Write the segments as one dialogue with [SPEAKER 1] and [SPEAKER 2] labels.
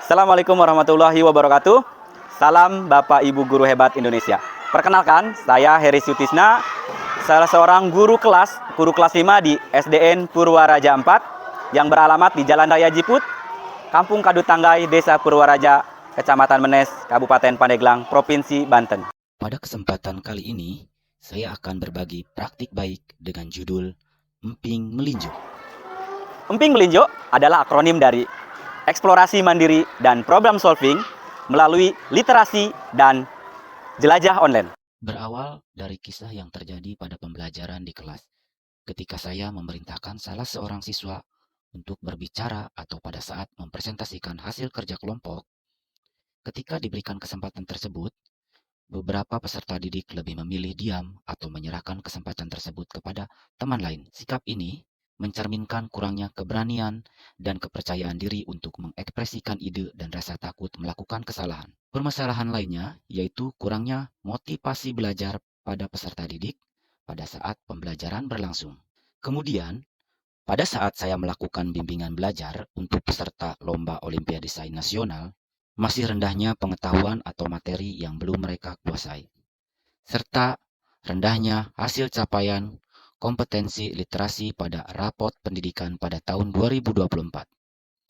[SPEAKER 1] Assalamualaikum warahmatullahi wabarakatuh. Salam Bapak Ibu Guru Hebat Indonesia. Perkenalkan, saya Heri Sutisna, salah seorang guru kelas 5 di SDN Purwaraja 4 yang beralamat di Jalan Raya Jiput, Kampung Kadutanggai, Desa Purwaraja, Kecamatan Menes, Kabupaten Pandeglang, Provinsi Banten.
[SPEAKER 2] Pada kesempatan kali ini, saya akan berbagi praktik baik dengan judul Emping Melinjo.
[SPEAKER 1] Emping Melinjo adalah akronim dari eksplorasi mandiri dan problem solving melalui literasi dan jelajah online.
[SPEAKER 2] Berawal dari kisah yang terjadi pada pembelajaran di kelas, ketika saya memerintahkan salah seorang siswa untuk berbicara atau pada saat mempresentasikan hasil kerja kelompok. Ketika diberikan kesempatan tersebut, beberapa peserta didik lebih memilih diam atau menyerahkan kesempatan tersebut kepada teman lain. Sikap ini mencerminkan kurangnya keberanian dan kepercayaan diri untuk mengekspresikan ide dan rasa takut melakukan kesalahan. Permasalahan lainnya yaitu kurangnya motivasi belajar pada peserta didik pada saat pembelajaran berlangsung. Kemudian, pada saat saya melakukan bimbingan belajar untuk peserta Lomba Olimpiade Sains Nasional, masih rendahnya pengetahuan atau materi yang belum mereka kuasai, serta rendahnya hasil capaian kompetensi literasi pada rapot pendidikan pada tahun 2024.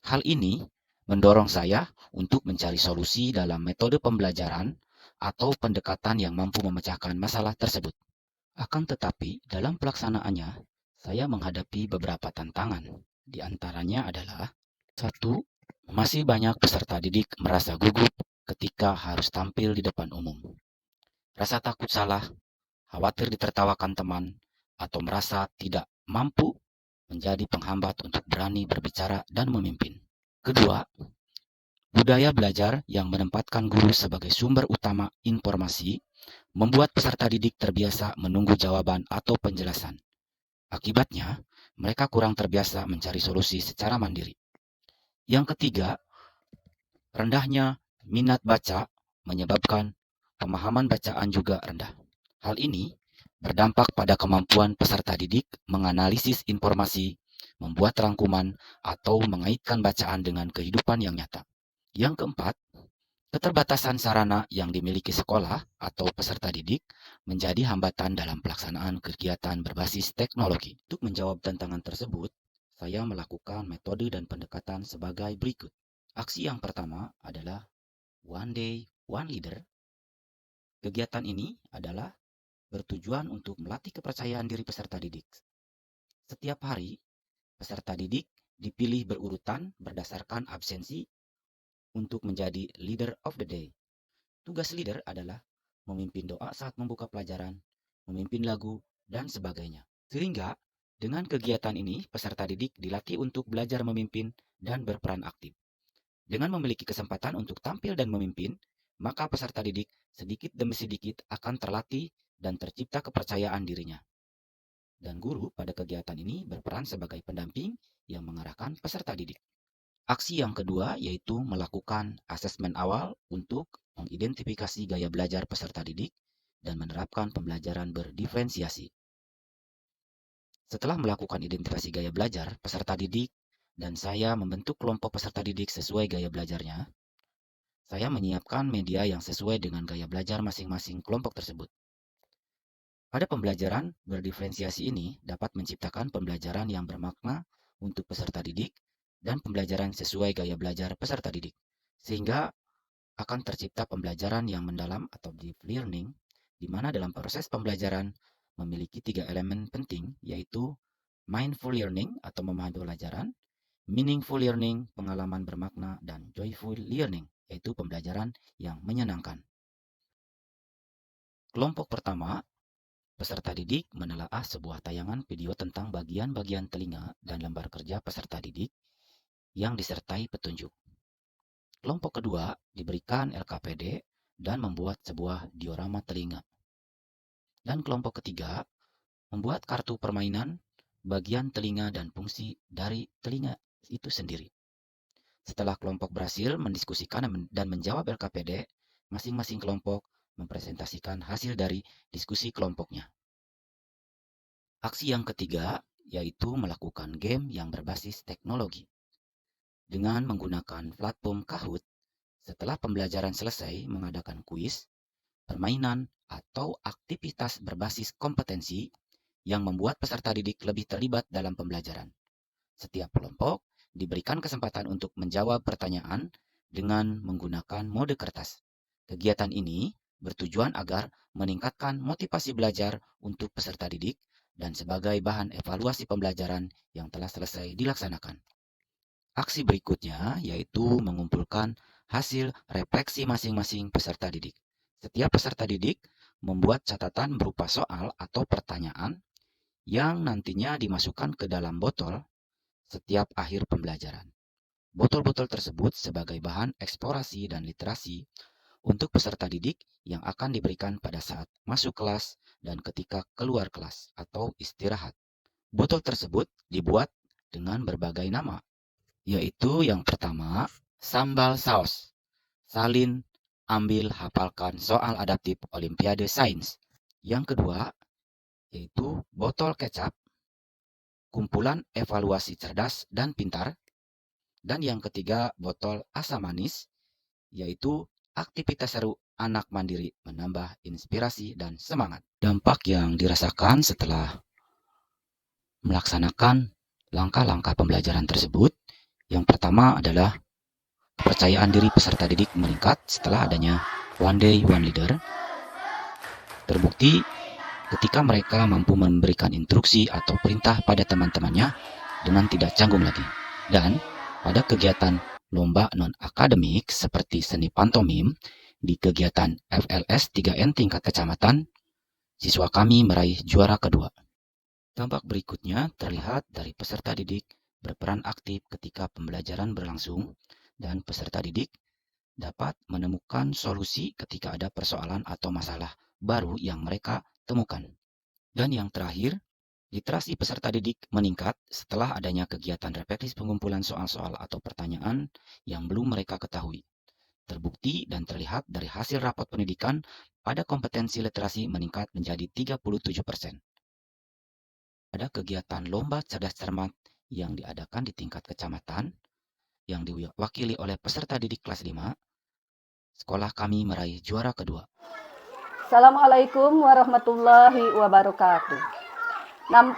[SPEAKER 2] Hal ini mendorong saya untuk mencari solusi dalam metode pembelajaran atau pendekatan yang mampu memecahkan masalah tersebut. Akan tetapi, dalam pelaksanaannya, saya menghadapi beberapa tantangan. Di antaranya adalah: 1. Masih banyak peserta didik merasa gugup ketika harus tampil di depan umum. Rasa takut salah, khawatir ditertawakan teman, atau merasa tidak mampu menjadi penghambat untuk berani berbicara dan memimpin. Kedua, budaya belajar yang menempatkan guru sebagai sumber utama informasi membuat peserta didik terbiasa menunggu jawaban atau penjelasan. Akibatnya, mereka kurang terbiasa mencari solusi secara mandiri. Yang ketiga, rendahnya minat baca menyebabkan pemahaman bacaan juga rendah. Hal ini berdampak pada kemampuan peserta didik menganalisis informasi, membuat rangkuman, atau mengaitkan bacaan dengan kehidupan yang nyata. Yang keempat, keterbatasan sarana yang dimiliki sekolah atau peserta didik menjadi hambatan dalam pelaksanaan kegiatan berbasis teknologi. Untuk menjawab tantangan tersebut, saya melakukan metode dan pendekatan sebagai berikut. Aksi yang pertama adalah One Day, One Leader. Kegiatan ini adalah bertujuan untuk melatih kepercayaan diri peserta didik. Setiap hari, peserta didik dipilih berurutan berdasarkan absensi untuk menjadi leader of the day. Tugas leader adalah memimpin doa saat membuka pelajaran, memimpin lagu, dan sebagainya. Sehingga dengan kegiatan ini, peserta didik dilatih untuk belajar memimpin dan berperan aktif. Dengan memiliki kesempatan untuk tampil dan memimpin, maka peserta didik sedikit demi sedikit akan terlatih dan tercipta kepercayaan dirinya. Dan guru pada kegiatan ini berperan sebagai pendamping yang mengarahkan peserta didik. Aksi yang kedua yaitu melakukan asesmen awal untuk mengidentifikasi gaya belajar peserta didik dan menerapkan pembelajaran berdiferensiasi. Setelah melakukan identifikasi gaya belajar peserta didik dan saya membentuk kelompok peserta didik sesuai gaya belajarnya, saya menyiapkan media yang sesuai dengan gaya belajar masing-masing kelompok tersebut. Pada pembelajaran berdiferensiasi ini dapat menciptakan pembelajaran yang bermakna untuk peserta didik dan pembelajaran sesuai gaya belajar peserta didik, sehingga akan tercipta pembelajaran yang mendalam atau deep learning, di mana dalam proses pembelajaran memiliki 3 elemen penting, yaitu mindful learning atau memahami pelajaran, meaningful learning, pengalaman bermakna, dan joyful learning, yaitu pembelajaran yang menyenangkan. Kelompok pertama, peserta didik menelaah sebuah tayangan video tentang bagian-bagian telinga dan lembar kerja peserta didik yang disertai petunjuk. Kelompok kedua diberikan LKPD dan membuat sebuah diorama telinga. Dan kelompok ketiga membuat kartu permainan bagian telinga dan fungsi dari telinga itu sendiri. Setelah kelompok berhasil mendiskusikan dan menjawab LKPD, masing-masing kelompok mempresentasikan hasil dari diskusi kelompoknya. Aksi yang ketiga yaitu melakukan game yang berbasis teknologi. Dengan menggunakan platform Kahoot, setelah pembelajaran selesai mengadakan kuis, permainan, atau aktivitas berbasis kompetensi yang membuat peserta didik lebih terlibat dalam pembelajaran. Setiap kelompok diberikan kesempatan untuk menjawab pertanyaan dengan menggunakan mode kertas. Kegiatan ini bertujuan agar meningkatkan motivasi belajar untuk peserta didik dan sebagai bahan evaluasi pembelajaran yang telah selesai dilaksanakan. Aksi berikutnya yaitu mengumpulkan hasil refleksi masing-masing peserta didik. Setiap peserta didik membuat catatan berupa soal atau pertanyaan yang nantinya dimasukkan ke dalam botol setiap akhir pembelajaran. Botol-botol tersebut sebagai bahan eksplorasi dan literasi untuk peserta didik yang akan diberikan pada saat masuk kelas dan ketika keluar kelas atau istirahat. Botol tersebut dibuat dengan berbagai nama, yaitu yang pertama, sambal saus. Salin, ambil, hafalkan soal adaptif Olimpiade Sains. Yang kedua, yaitu botol kecap, kumpulan evaluasi cerdas dan pintar. Dan yang ketiga, botol asam manis, yaitu aktivitas seru anak mandiri menambah inspirasi dan semangat. Dampak yang dirasakan setelah melaksanakan langkah-langkah pembelajaran tersebut, yang pertama adalah kepercayaan diri peserta didik meningkat setelah adanya One Day One Leader. Terbukti ketika mereka mampu memberikan instruksi atau perintah pada teman-temannya dengan tidak canggung lagi. Dan pada kegiatan lomba non-akademik seperti seni pantomim di kegiatan FLS 3N tingkat kecamatan, siswa kami meraih juara kedua. Dampak berikutnya terlihat dari peserta didik berperan aktif ketika pembelajaran berlangsung dan peserta didik dapat menemukan solusi ketika ada persoalan atau masalah baru yang mereka temukan. Dan yang terakhir, literasi peserta didik meningkat setelah adanya kegiatan refleksi pengumpulan soal-soal atau pertanyaan yang belum mereka ketahui. Terbukti dan terlihat dari hasil rapot pendidikan pada kompetensi literasi meningkat menjadi 37%. Ada kegiatan lomba cerdas cermat yang diadakan di tingkat kecamatan yang diwakili oleh peserta didik kelas 5. Sekolah kami meraih juara kedua.
[SPEAKER 3] Assalamualaikum warahmatullahi wabarakatuh.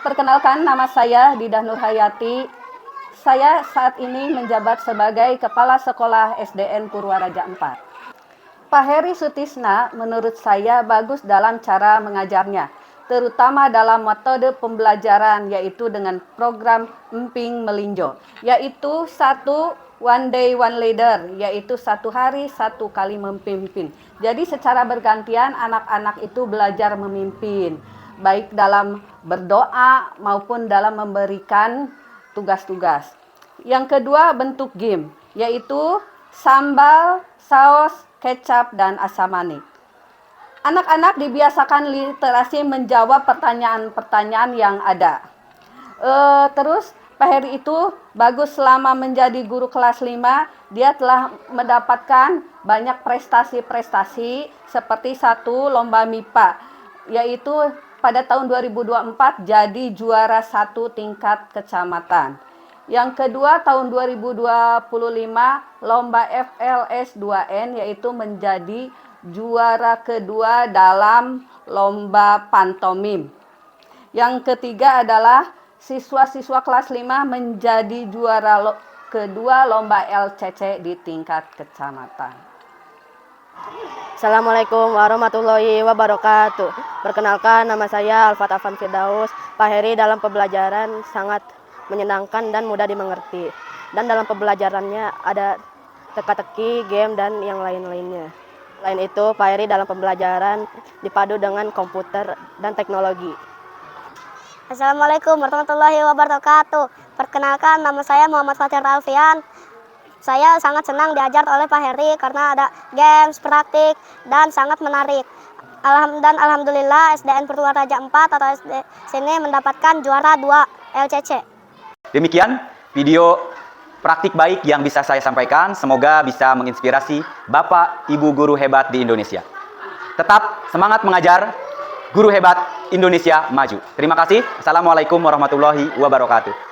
[SPEAKER 3] Perkenalkan, nama saya Didah Nurhayati. Saya saat ini menjabat sebagai Kepala Sekolah SDN Purwaraja 4. Pak Heri Sutisna menurut saya bagus dalam cara mengajarnya, terutama dalam metode pembelajaran, yaitu dengan program Emping Melinjo, yaitu One Day One Leader, yaitu 1 hari 1 kali memimpin. Jadi secara bergantian anak-anak itu belajar memimpin, baik dalam berdoa maupun dalam memberikan tugas-tugas. Yang kedua, bentuk game, yaitu sambal, saus, kecap, dan asam manis. Anak-anak dibiasakan literasi menjawab pertanyaan-pertanyaan yang ada. Terus Pak Heri itu bagus selama menjadi guru kelas 5. Dia telah mendapatkan banyak prestasi-prestasi seperti 1 lomba MIPA, yaitu pada tahun 2024 jadi juara 1 tingkat kecamatan. Yang kedua, tahun 2025 lomba FLS 2N, yaitu menjadi juara kedua dalam lomba pantomim. Yang ketiga adalah siswa-siswa kelas 5 menjadi juara kedua lomba LCC di tingkat kecamatan.
[SPEAKER 4] Assalamualaikum warahmatullahi wabarakatuh. Perkenalkan, nama saya Alfat Afan Firdaus. Pak Heri dalam pembelajaran sangat menyenangkan dan mudah dimengerti. Dan dalam pembelajarannya ada teka-teki, game, dan yang lain-lainnya. Selain itu, Pak Heri dalam pembelajaran dipadu dengan komputer dan teknologi.
[SPEAKER 5] Assalamualaikum warahmatullahi wabarakatuh. Perkenalkan, nama saya Muhammad Fatir Alfian. Saya sangat senang diajar oleh Pak Heri karena ada games, praktik, dan sangat menarik. Alhamdulillah SDN Purwaraja 4 atau SD sini mendapatkan juara 2 LCC.
[SPEAKER 1] Demikian video praktik baik yang bisa saya sampaikan. Semoga bisa menginspirasi Bapak Ibu guru hebat di Indonesia. Tetap semangat mengajar, guru hebat Indonesia maju. Terima kasih. Assalamualaikum warahmatullahi wabarakatuh.